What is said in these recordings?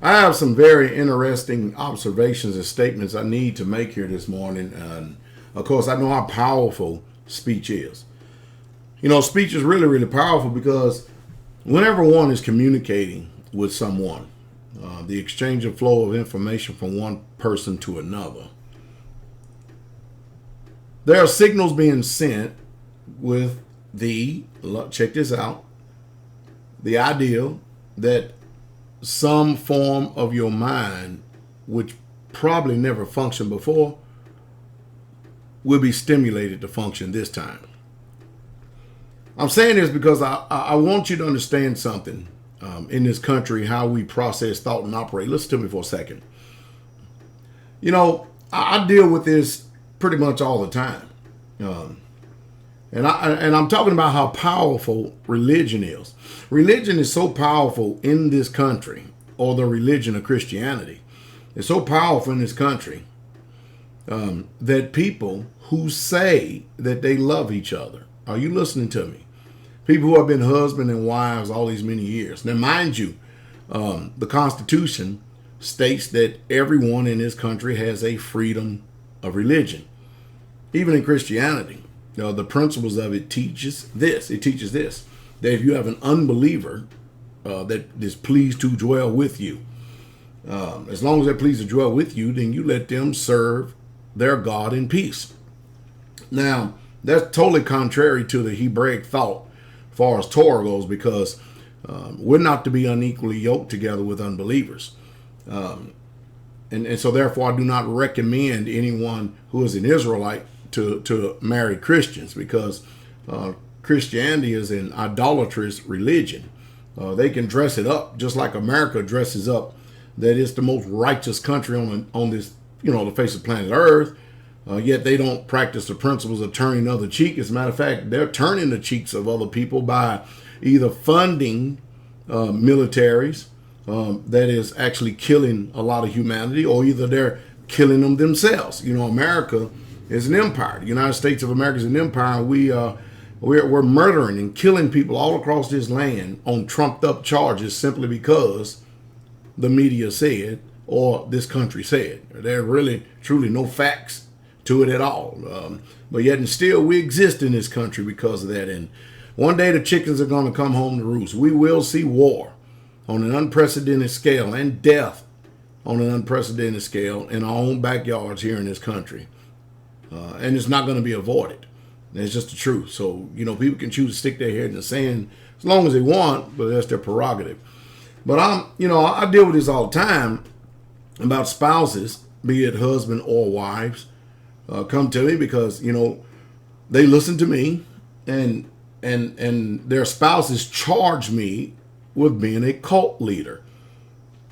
I have some very interesting observations and statements I need to make here this morning. And of course, I know how powerful speech is. You know, speech is really, really powerful because whenever one is communicating with someone, the exchange of flow of information from one person to another, there are signals being sent with check this out, the idea that some form of your mind, which probably never functioned before, will be stimulated to function this time. I'm saying this because I want you to understand something in this country, how we process thought and operate. Listen to me for a second. You know, I deal with this pretty much all the time. And I'm talking about how powerful religion is. Religion is so powerful in this country, or the religion of Christianity. It's so powerful in this country that people who say that they love each other, are you listening to me? People who have been husband and wives all these many years. Now, mind you, the Constitution states that everyone in this country has a freedom of religion. Even in Christianity, the principles of it teaches this. It teaches this, that if you have an unbeliever that is pleased to dwell with you, as long as they're pleased to dwell with you, then you let them serve their God in peace. Now, that's totally contrary to the Hebraic thought as far as Torah goes, because we're not to be unequally yoked together with unbelievers. And so therefore I do not recommend anyone who is an Israelite to marry Christians, because Christianity is an idolatrous religion. They can dress it up just like America dresses up that it's the most righteous country on this, the face of planet Earth. Yet they don't practice the principles of turning the other cheek. As a matter of fact, they're turning the cheeks of other people by either funding militaries that is actually killing a lot of humanity, or either they're killing them themselves. America is an empire. The United States of America is an empire, and we're murdering and killing people all across this land on trumped up charges simply because the media said, or this country said. There are really, truly no facts to it at all. But yet and still we exist in this country because of that. And one day the chickens are going to come home to roost. We will see war on an unprecedented scale, and death on an unprecedented scale in our own backyards here in this country. And it's not going to be avoided. That's just the truth. So, people can choose to stick their head in the sand as long as they want, but that's their prerogative. But I deal with this all the time about spouses, be it husband or wives, come to me because, they listen to me and their spouses charge me with being a cult leader.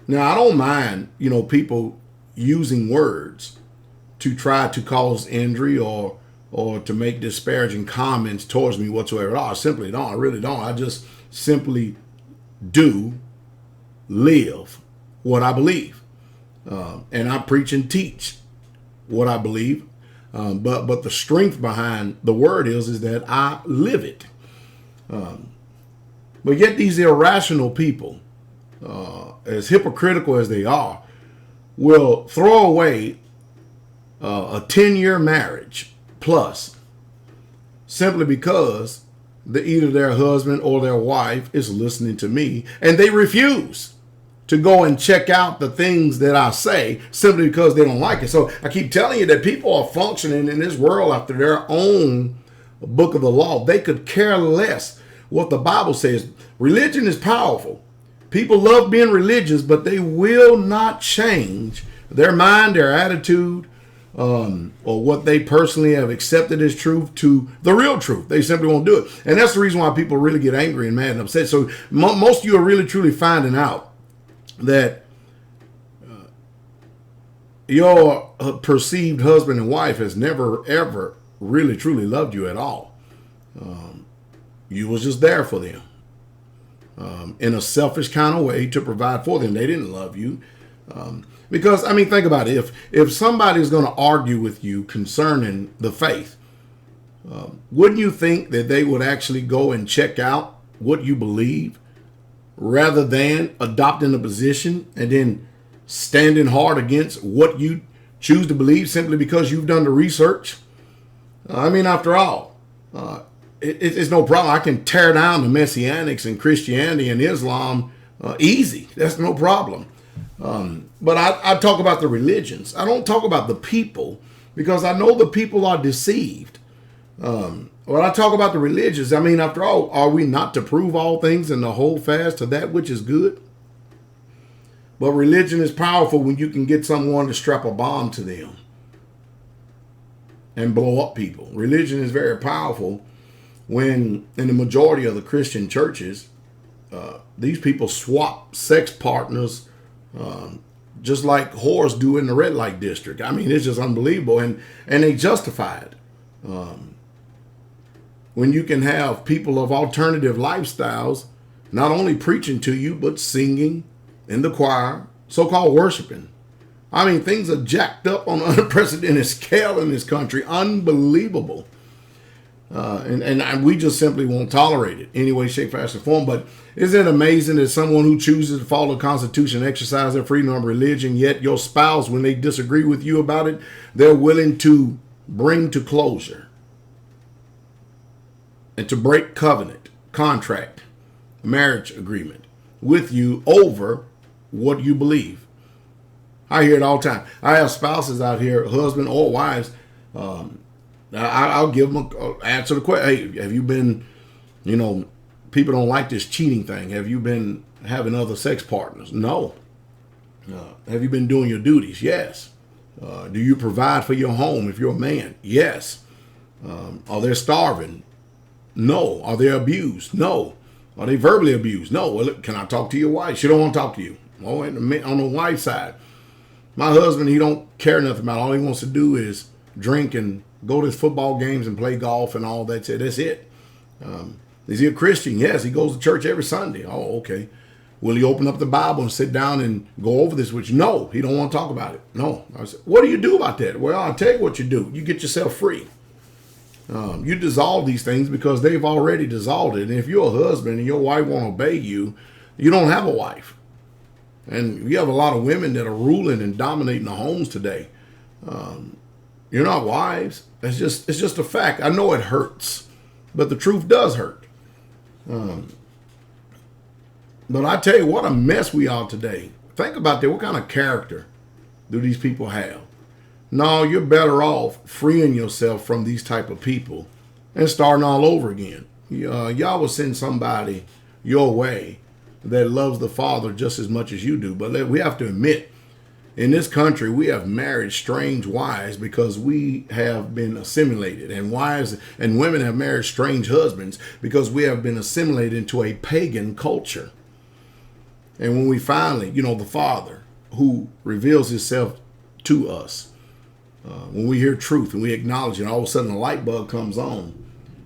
Now, I don't mind, people using words to try to cause injury or to make disparaging comments towards me whatsoever. I simply don't. I really don't. I just simply do live what I believe. And I preach and teach what I believe. But the strength behind the word is that I live it. But yet these irrational people, as hypocritical as they are, will throw away a 10-year marriage plus simply because either their husband or their wife is listening to me, and they refuse to go and check out the things that I say simply because they don't like it. So I keep telling you that people are functioning in this world after their own book of the law. They could care less what the Bible says. Religion is powerful. People love being religious, but they will not change their mind, their attitude, or what they personally have accepted as truth to the real truth. They simply won't do it. And that's the reason why people really get angry and mad and upset. So most of you are really truly finding out that your perceived husband and wife has never, ever really truly loved you at all. You was just there for them in a selfish kind of way to provide for them. They didn't love you. Because, think about it. If somebody is going to argue with you concerning the faith, wouldn't you think that they would actually go and check out what you believe rather than adopting a position and then standing hard against what you choose to believe simply because you've done the research. I mean, after all, it's no problem. I can tear down the Messianics and Christianity and Islam easy. That's no problem. But I talk about the religions. I don't talk about the people because I know the people are deceived. When I talk about the religions, I mean, after all, are we not to prove all things and to hold fast to that which is good? But religion is powerful when you can get someone to strap a bomb to them and blow up people. Religion is very powerful when, in the majority of the Christian churches, these people swap sex partners just like whores do in the red light district. I mean, it's just unbelievable, and they justify it. When you can have people of alternative lifestyles not only preaching to you, but singing in the choir, so-called worshiping. I mean, things are jacked up on an unprecedented scale in this country. Unbelievable. And we just simply won't tolerate it any way, shape, fashion, or form. But isn't it amazing that someone who chooses to follow the Constitution, exercise their freedom of religion, yet your spouse, when they disagree with you about it, they're willing to bring to closure and to break covenant, contract, marriage agreement with you over what you believe. I hear it all the time. I have spouses out here, husband or wives. I'll give them answer the question. Hey, have you been, people don't like this cheating thing. Have you been having other sex partners? No. Have you been doing your duties? Yes. Do you provide for your home if you're a man? Yes. Are they starving? No. Are they abused? No. Are they verbally abused? No. Well, can I talk to your wife? She don't want to talk to you. Oh, on the wife's side. My husband, he don't care nothing about it. All he wants to do is drink and go to his football games and play golf and all that. That's it. Is he a Christian? Yes, he goes to church every Sunday. Oh, okay. Will he open up the Bible and sit down and go over this with you? No, he don't want to talk about it. No. I said, what do you do about that? Well, I'll tell you what you do. You get yourself free. You dissolve these things because they've already dissolved it. And if you're a husband and your wife won't obey you, you don't have a wife. And you have a lot of women that are ruling and dominating the homes today. You're not wives. It's just a fact. I know it hurts, but the truth does hurt. But I tell you what a mess we are today. Think about that. What kind of character do these people have? No, you're better off freeing yourself from these type of people and starting all over again. Y'all will send somebody your way that loves the Father just as much as you do. But we have to admit, in this country, we have married strange wives because we have been assimilated. And wives and women have married strange husbands because we have been assimilated into a pagan culture. And when we finally, the Father who reveals himself to us, when we hear truth and we acknowledge it, all of a sudden a light bulb comes on.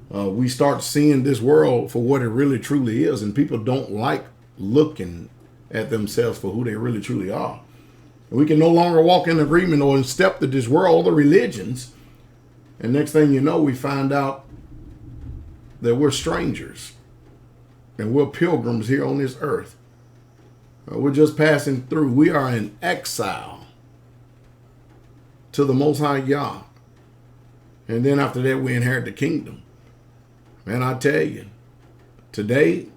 We start seeing this world for what it really truly is. And people don't like looking at themselves for who they really truly are. And we can no longer walk in agreement or in step to this world, all the religions. And next thing you know, we find out that we're strangers and we're pilgrims here on this earth. We're just passing through. We are in exile to the Most High Yah. And then after that, we inherit the kingdom. And I tell you, today,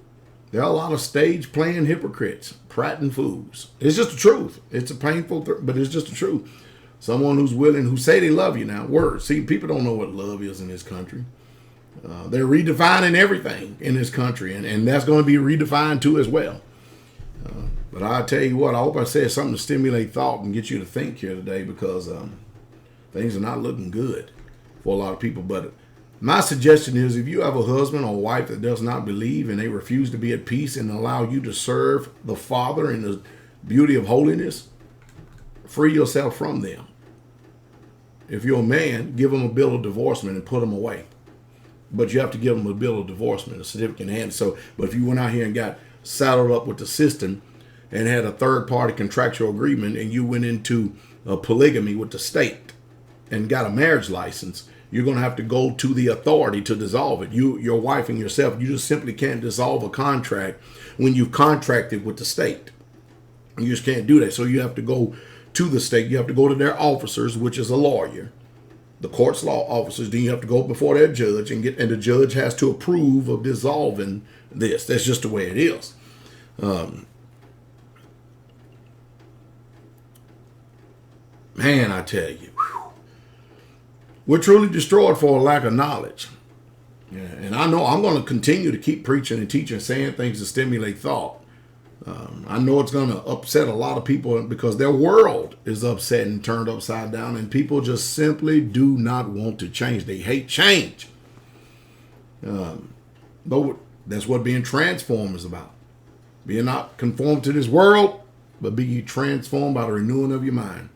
there are a lot of stage playing hypocrites, prating fools. It's just the truth. It's a painful, but it's just the truth. Someone who's willing, who say they love you now. Words. See, people don't know what love is in this country. They're redefining everything in this country, and that's going to be redefined too as well. But I tell you what, I hope I said something to stimulate thought and get you to think here today, because things are not looking good for a lot of people. But my suggestion is, if you have a husband or wife that does not believe and they refuse to be at peace and allow you to serve the Father in the beauty of holiness, free yourself from them. If you're a man, give them a bill of divorcement and put them away. But you have to give them a bill of divorcement, a certificate in hand. But if you went out here and got saddled up with the system and had a third-party contractual agreement and you went into a polygamy with the state and got a marriage license, you're going to have to go to the authority to dissolve it. Your wife and yourself, you just simply can't dissolve a contract when you've contracted with the state. You just can't do that. So you have to go to the state. You have to go to their officers, which is a lawyer, the court's law officers. Then you have to go before their judge and the judge has to approve of dissolving this. That's just the way it is. Man, I tell you, we're truly destroyed for a lack of knowledge. Yeah, and I know I'm going to continue to keep preaching and teaching, saying things to stimulate thought. I know it's going to upset a lot of people because their world is upset and turned upside down, and people just simply do not want to change. They hate change. Though that's what being transformed is about. Being not conformed to this world, but be ye transformed by the renewing of your mind.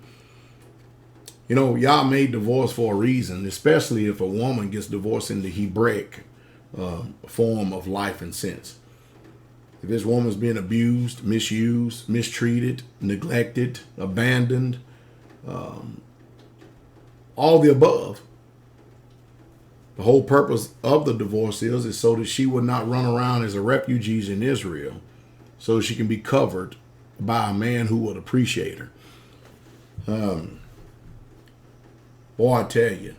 You know, Yah made divorce for a reason, especially if a woman gets divorced in the Hebraic form of life and sense. If this woman's being abused, misused, mistreated, neglected, abandoned, all the above, the whole purpose of the divorce is so that she would not run around as a refugee in Israel, so she can be covered by a man who would appreciate her. Boy, I tell you,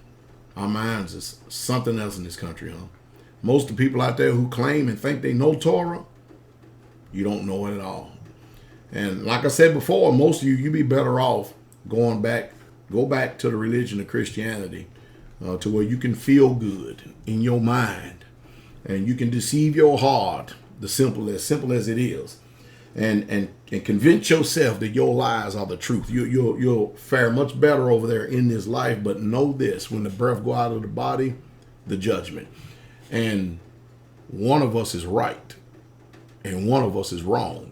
our minds is something else in this country, huh? Most of the people out there who claim and think they know Torah, you don't know it at all. And like I said before, most of you be better off go back to the religion of Christianity, to where you can feel good in your mind and you can deceive your heart, as simple as it is, and convince yourself that your lies are the truth. You'll fare much better over there in this life. But know this: when the breath go out of the body, the judgment. And one of us is right and one of us is wrong.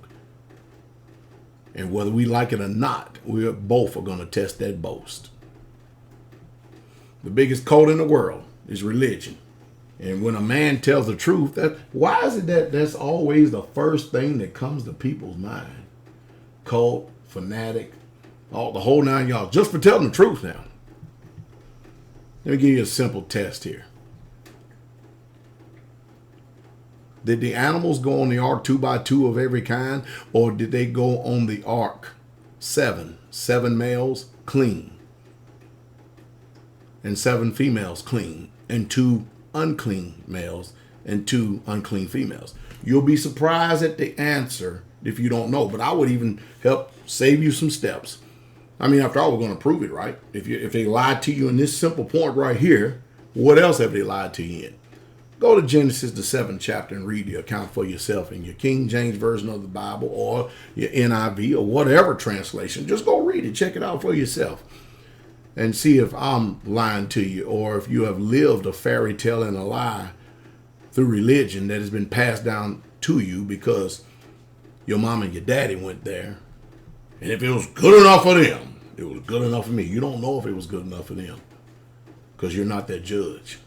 And whether we like it or not, we both are going to test that boast. The biggest cult in the world is religion. And when a man tells the truth, why is it that that's always the first thing that comes to people's mind? Cult, fanatic, the whole nine yards, just for telling the truth now. Let me give you a simple test here. Did the animals go on the ark 2 by 2 of every kind, or did they go on the ark 7 males clean, and 7 females clean, and 2 unclean males and 2 unclean females? You'll be surprised at the answer if you don't know, but I would even help save you some steps. I mean, after all, we're going to prove it, right? If they lied to you in this simple point right here, what else have they lied to you in? Go to Genesis, the 7th chapter, and read the account for yourself in your King James Version of the Bible or your NIV or whatever translation. Just go read it. Check it out for yourself and see if I'm lying to you, or if you have lived a fairy tale and a lie through religion that has been passed down to you because your mom and your daddy went there. And if it was good enough for them, it was good enough for me. You don't know if it was good enough for them because you're not that judge.